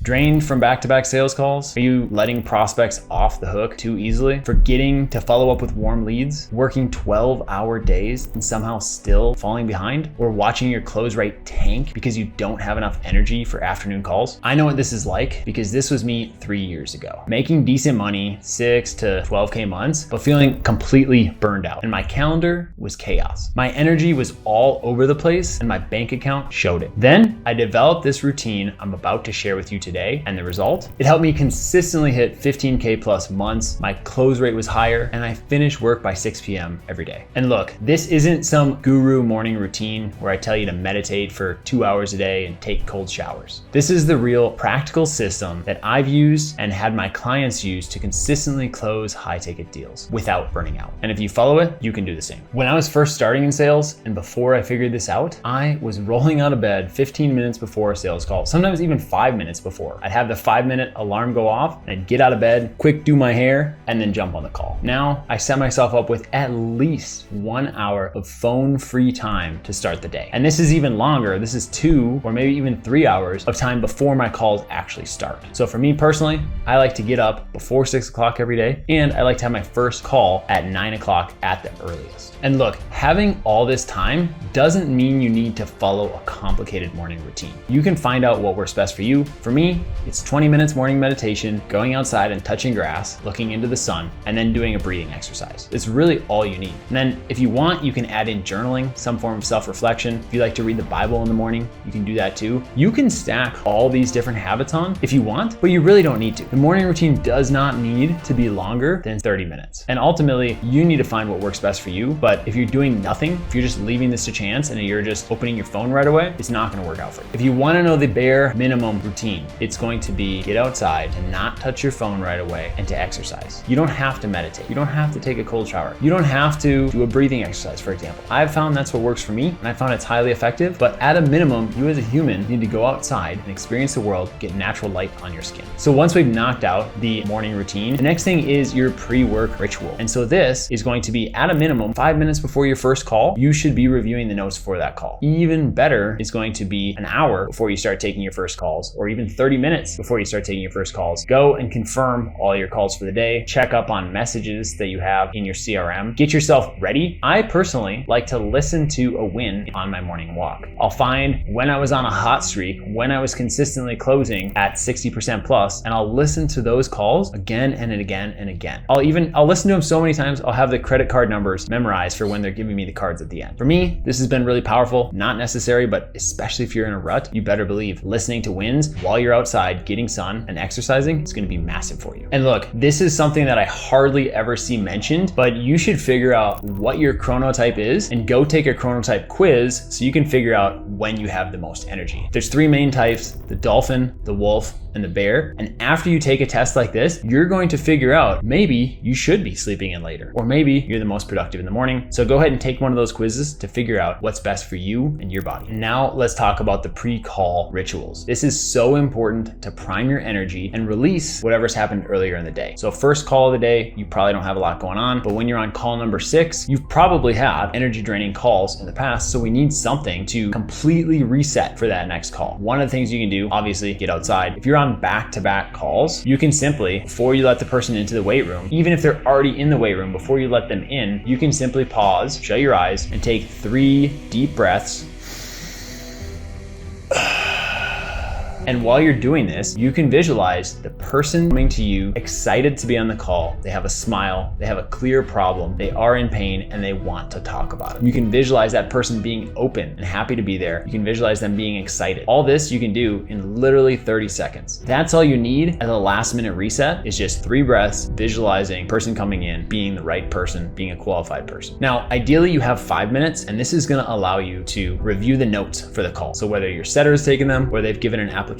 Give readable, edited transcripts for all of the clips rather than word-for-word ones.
Drained from back-to-back sales calls? Are you letting prospects off the hook too easily? Forgetting to follow up with warm leads? Working 12-hour days and somehow still falling behind? Or watching your close rate tank because you don't have enough energy for afternoon calls? I know what this is like because this was me 3 years ago. Making decent money, 6 to 12K months, but feeling completely burned out. And my calendar was chaos. My energy was all over the place and my bank account showed it. Then I developed this routine I'm about to share with you today, and the result? It helped me consistently hit 15K plus months, my close rate was higher, and I finished work by 6 p.m. every day. And look, this isn't some guru morning routine where I tell you to meditate for 2 hours a day and take cold showers. This is the real practical system that I've used and had my clients use to consistently close high ticket deals without burning out. And if you follow it, you can do the same. When I was first starting in sales and before I figured this out, I was rolling out of bed 15 minutes before a sales call, sometimes even 5 minutes before. I'd have the 5-minute alarm go off and I'd get out of bed, quick do my hair, and then jump on the call. Now I set myself up with at least 1 hour of phone-free time to start the day. And this is even longer. This is 2 or maybe even 3 hours of time before my calls actually start. So for me personally, I like to get up before 6 o'clock every day, and I like to have my first call at 9 o'clock at the earliest. And look, having all this time doesn't mean you need to follow a complicated morning routine. You can find out what works best for you. For me, it's 20 minutes morning meditation, going outside and touching grass, looking into the sun, and then doing a breathing exercise. It's really all you need. And then if you want, you can add in journaling, some form of self-reflection. If you like to read the Bible in the morning, you can do that too. You can stack all these different habits on if you want, but you really don't need to. The morning routine does not need to be longer than 30 minutes. And ultimately, you need to find what works best for you. But if you're doing nothing, if you're just leaving this to chance and you're just opening your phone right away, it's not gonna work out for you. If you wanna know the bare minimum routine, it's going to be get outside and not touch your phone right away and to exercise. You don't have to meditate. You don't have to take a cold shower. You don't have to do a breathing exercise, for example. I've found that's what works for me, and I found it's highly effective, but at a minimum, you as a human need to go outside and experience the world, get natural light on your skin. So once we've knocked out the morning routine, the next thing is your pre-work ritual. And so this is going to be at a minimum 5 minutes before your first call, you should be reviewing the notes for that call. Even better is going to be an hour before you start taking your first calls, or even 30 minutes before you start taking your first calls. Go and confirm all your calls for the day, check up on messages that you have in your CRM, get yourself ready. I personally like to listen to a win on my morning walk. I'll find when I was on a hot streak, when I was consistently closing at 60% plus, and I'll listen to those calls again and again and again. I'll listen to them so many times, I'll have the credit card numbers memorized for when they're giving me the cards at the end. For me, this has been really powerful, not necessary, but especially if you're in a rut, you better believe listening to wins while you're outside getting sun and exercising is gonna be massive for you. And look, this is something that I hardly ever see mentioned, but you should figure out what your chronotype is and go take a chronotype quiz so you can figure out when you have the most energy. There's 3 main types: the dolphin, the wolf, and the bear. And after you take a test like this, you're going to figure out maybe you should be sleeping in later, or maybe you're the most productive in the morning. So go ahead and take one of those quizzes to figure out what's best for you and your body. Now let's talk about the pre-call rituals. This is so important to prime your energy and release whatever's happened earlier in the day. So first call of the day, you probably don't have a lot going on, but when you're on call number 6, you've probably had energy draining calls in the past. So we need something to completely reset for that next call. One of the things you can do, obviously, get outside. If you're on back-to-back calls, you can simply, before you let the person into the weight room, even if they're already in the weight room, before you let them in, you can simply pause, shut your eyes, and take 3 deep breaths. And while you're doing this, you can visualize the person coming to you excited to be on the call. They have a smile, they have a clear problem, they are in pain, and they want to talk about it. You can visualize that person being open and happy to be there. You can visualize them being excited. All this you can do in literally 30 seconds. That's all you need as a last minute reset, is just 3 breaths, visualizing person coming in, being the right person, being a qualified person. Now, ideally you have 5 minutes, and this is gonna allow you to review the notes for the call. So whether your setter has taken them or they've given an application,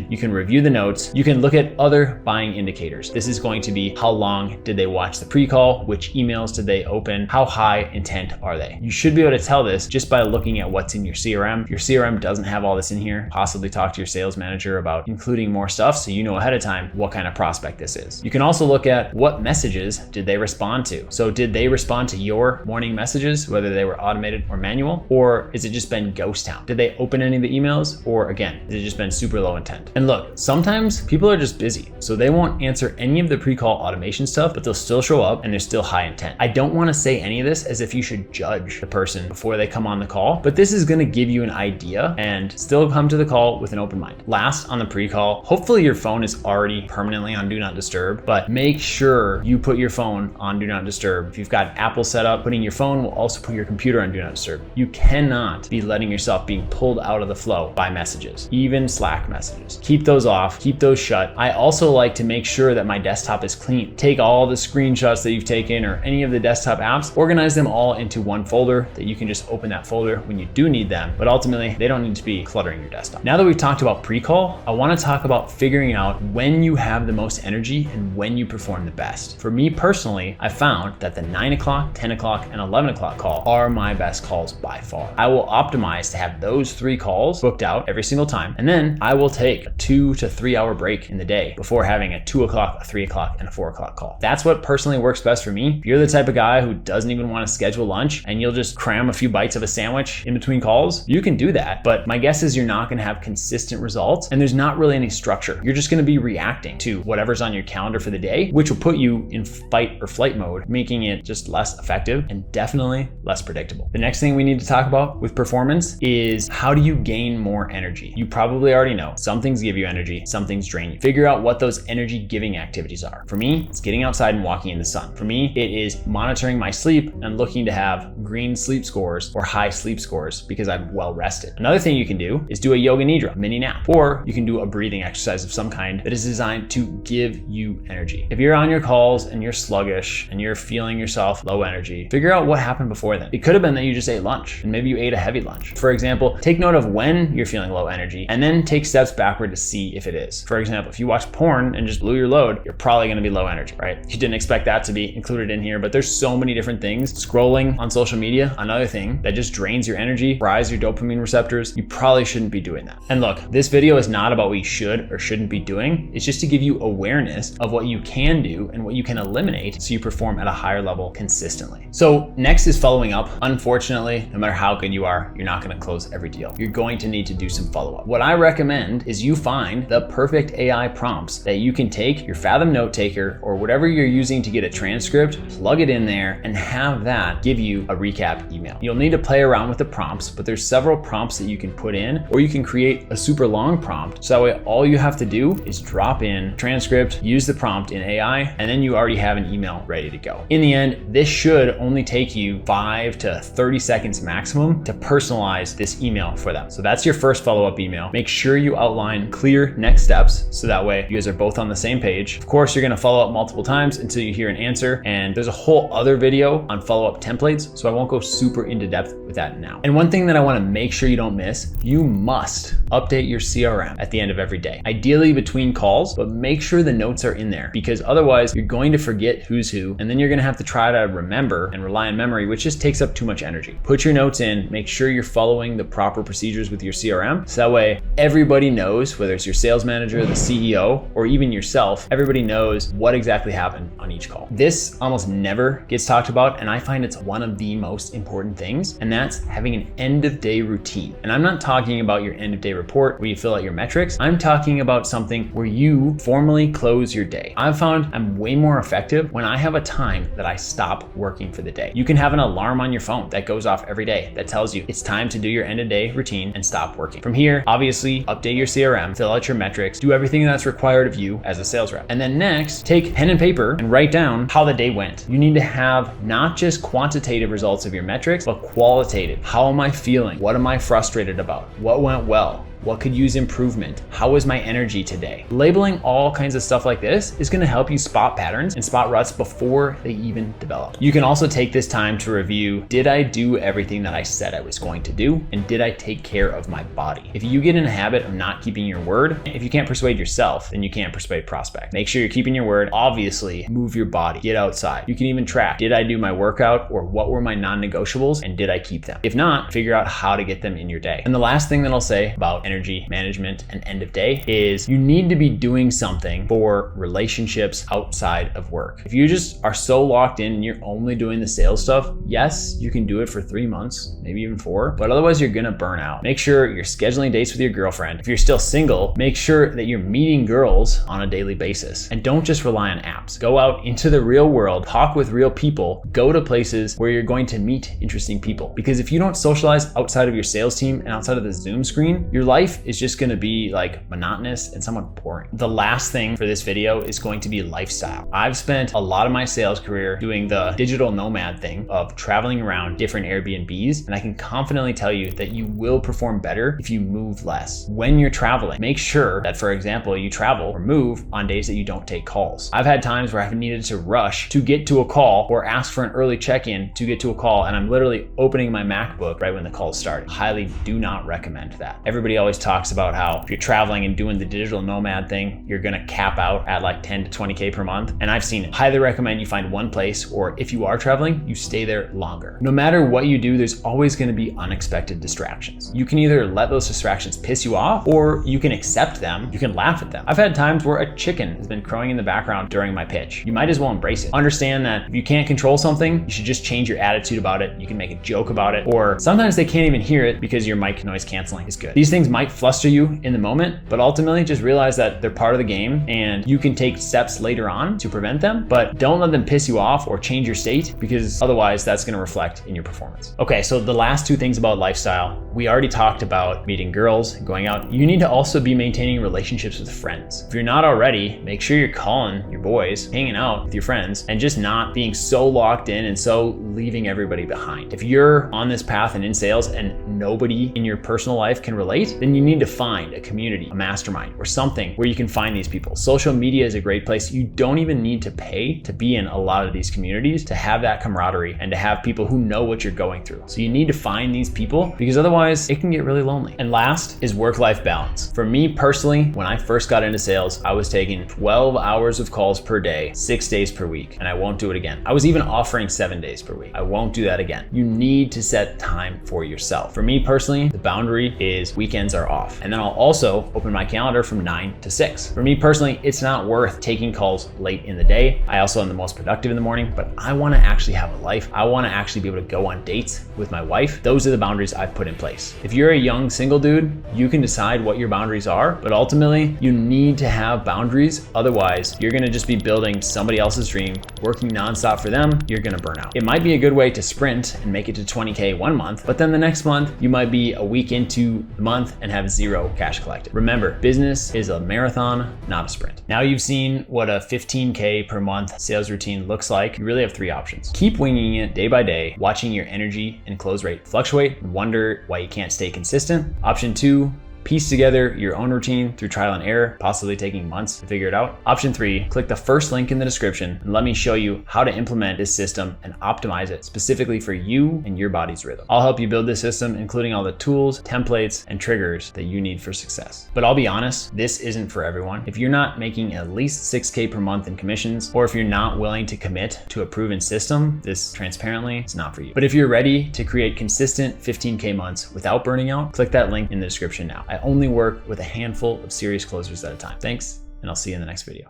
you can review the notes. You can look at other buying indicators. This is going to be how long did they watch the pre-call, which emails did they open, how high intent are they. You should be able to tell this just by looking at what's in your CRM. If your CRM doesn't have all this in here, possibly talk to your sales manager about including more stuff so you know ahead of time what kind of prospect this is. You can also look at what messages did they respond to. So did they respond to your morning messages, whether they were automated or manual, or has it just been ghost town? Did they open any of the emails, or again, has it just been super low low intent. And look, sometimes people are just busy, so they won't answer any of the pre-call automation stuff, but they'll still show up and they're still high intent. I don't want to say any of this as if you should judge the person before they come on the call, but this is going to give you an idea and still come to the call with an open mind. Last, on the pre-call, hopefully your phone is already permanently on Do Not Disturb, but make sure you put your phone on Do Not Disturb. If you've got Apple set up, putting your phone will also put your computer on Do Not Disturb. You cannot be letting yourself being pulled out of the flow by messages, even Slack messages. Keep those off, keep those shut. I also like to make sure that my desktop is clean. Take all the screenshots that you've taken or any of the desktop apps, organize them all into one folder that you can just open that folder when you do need them, but ultimately they don't need to be cluttering your desktop. Now that we've talked about pre-call, I want to talk about figuring out when you have the most energy and when you perform the best. For me personally, I found that the 9 o'clock, 10 o'clock, and 11 o'clock call are my best calls by far. I will optimize to have those 3 calls booked out every single time, and then I will take a 2 to 3 hour break in the day before having a 2 o'clock, a 3 o'clock, and a 4 o'clock call. That's what personally works best for me. If you're the type of guy who doesn't even want to schedule lunch and you'll just cram a few bites of a sandwich in between calls, you can do that, but my guess is you're not going to have consistent results and there's not really any structure. You're just going to be reacting to whatever's on your calendar for the day, which will put you in fight or flight mode, making it just less effective and definitely less predictable. The next thing we need to talk about with performance is how do you gain more energy? You probably already know some things give you energy, some things drain you. Figure out what those energy giving activities are. For me, it's getting outside and walking in the sun. For me, it is monitoring my sleep and looking to have green sleep scores or high sleep scores because I'm well rested. Another thing you can do is do a yoga nidra, mini nap, or you can do a breathing exercise of some kind that is designed to give you energy. If you're on your calls and you're sluggish and you're feeling yourself low energy, figure out what happened before then. It could have been that you just ate lunch and maybe you ate a heavy lunch. For example, take note of when you're feeling low energy and then take steps backward to see if it is. For example, if you watch porn and just blew your load, you're probably going to be low energy, right? You didn't expect that to be included in here, but there's so many different things. Scrolling on social media, another thing that just drains your energy, fries your dopamine receptors. You probably shouldn't be doing that. And look, this video is not about what you should or shouldn't be doing. It's just to give you awareness of what you can do and what you can eliminate so you perform at a higher level consistently. So next is following up. Unfortunately, no matter how good you are, you're not going to close every deal. You're going to need to do some follow-up. What I recommend is you find the perfect AI prompts that you can take your Fathom note taker or whatever you're using to get a transcript, plug it in there and have that give you a recap email. You'll need to play around with the prompts, but there's several prompts that you can put in, or you can create a super long prompt. So that way all you have to do is drop in transcript, use the prompt in AI, and then you already have an email ready to go. In the end, this should only take you 5 to 30 seconds maximum to personalize this email for them. So that's your first follow-up email. Make sure you outline clear next steps so that way you guys are both on the same page. Of course, you're going to follow up multiple times until you hear an answer, and there's a whole other video on follow-up templates, so I won't go super into depth with that now. And one thing that I want to make sure you don't miss, you must update your CRM at the end of every day. Ideally between calls, but make sure the notes are in there because otherwise you're going to forget who's who, and then you're going to have to try to remember and rely on memory, which just takes up too much energy. Put your notes in, make sure you're following the proper procedures with your CRM, so that way everybody knows, whether it's your sales manager, the CEO, or even yourself, everybody knows what exactly happened on each call. This almost never gets talked about, and I find it's one of the most important things, and that's having an end of day routine. And I'm not talking about your end of day report where you fill out your metrics. I'm talking about something where you formally close your day. I've found I'm way more effective when I have a time that I stop working for the day. You can have an alarm on your phone that goes off every day that tells you it's time to do your end of day routine and stop working. From here, obviously, update your CRM, fill out your metrics, do everything that's required of you as a sales rep. And then next, take pen and paper and write down how the day went. You need to have not just quantitative results of your metrics, but qualitative. How am I feeling? What am I frustrated about? What went well? What could use improvement? How was my energy today? Labeling all kinds of stuff like this is going to help you spot patterns and spot ruts before they even develop. You can also take this time to review, did I do everything that I said I was going to do? And did I take care of my body? If you get in a habit of not keeping your word, if you can't persuade yourself, then you can't persuade prospect. Make sure you're keeping your word. Obviously, move your body, get outside. You can even track, did I do my workout, or what were my non-negotiables and did I keep them? If not, figure out how to get them in your day. And the last thing that I'll say about energy management and end of day is you need to be doing something for relationships outside of work. If you just are so locked in and you're only doing the sales stuff, yes, you can do it for 3 months, maybe even 4, but otherwise you're gonna burn out. Make sure you're scheduling dates with your girlfriend. If you're still single, make sure that you're meeting girls on a daily basis, and don't just rely on apps. Go out into the real world, talk with real people, go to places where you're going to meet interesting people. Because if you don't socialize outside of your sales team and outside of the Zoom screen, your life is just gonna be like monotonous and somewhat boring. The last thing for this video is going to be lifestyle. I've spent a lot of my sales career doing the digital nomad thing of traveling around different Airbnbs, and I can confidently tell you that you will perform better if you move less. When you're traveling, make sure that, for example, you travel or move on days that you don't take calls. I've had times where I've needed to rush to get to a call or ask for an early check-in to get to a call, and I'm literally opening my MacBook right when the call started. Highly do not recommend that. Everybody always talks about how if you're traveling and doing the digital nomad thing, you're gonna cap out at like 10 to 20K per month, and I've seen it. Highly recommend you find one place, or if you are traveling, you stay there longer. No matter what you do, there's always gonna be unexpected distractions. You can either let those distractions piss you off, or you can accept them, you can laugh at them. I've had times where a chicken has been crowing in the background during my pitch. You might as well embrace it. Understand that if you can't control something, you should just change your attitude about it. You can make a joke about it, or sometimes they can't even hear it because your mic noise canceling is good. These things might fluster you in the moment, but ultimately just realize that they're part of the game and you can take steps later on to prevent them, but don't let them piss you off or change your state, because otherwise that's gonna reflect in your performance. Okay, so the last two things about lifestyle, we already talked about meeting girls, going out. You need to also be maintaining relationships with friends. If you're not already, make sure you're calling your boys, hanging out with your friends, and just not being so locked in and so leaving everybody behind. If you're on this path and in sales and nobody in your personal life can relate, then you need to find a community, a mastermind, or something where you can find these people. Social media is a great place. You don't even need to pay to be in a lot of these communities to have that camaraderie and to have people who know what you're going through. So you need to find these people, because otherwise it can get really lonely. And last is work-life balance. For me personally, when I first got into sales, I was taking 12 hours of calls per day, 6 days per week, and I won't do it again. I was even offering 7 days per week. I won't do that again. You need to set time for yourself. For me personally, the boundary is weekends are off. And then I'll also open my calendar from 9 to 6. For me personally, it's not worth taking calls late in the day. I also am the most productive in the morning, but I wanna actually have a life. I wanna actually be able to go on dates with my wife. Those are the boundaries I've put in place. If you're a young single dude, you can decide what your boundaries are, but ultimately you need to have boundaries. Otherwise, you're gonna just be building somebody else's dream, working nonstop for them. You're gonna burn out. It might be a good way to sprint and make it to 20K one month, but then the next month you might be a week into the month and have 0 cash collected. Remember, business is a marathon, not a sprint. Now you've seen what a 15K per month sales routine looks like. You really have 3 options. Keep winging it day by day, watching your energy and close rate fluctuate and wonder why you can't stay consistent. Option 2, piece together your own routine through trial and error, possibly taking months to figure it out. Option 3, click the first link in the description and let me show you how to implement this system and optimize it specifically for you and your body's rhythm. I'll help you build this system, including all the tools, templates, and triggers that you need for success. But I'll be honest, this isn't for everyone. If you're not making at least 6K per month in commissions, or if you're not willing to commit to a proven system, this transparently is not for you. But if you're ready to create consistent 15K months without burning out, click that link in the description now. I only work with a handful of serious closers at a time. Thanks, and I'll see you in the next video.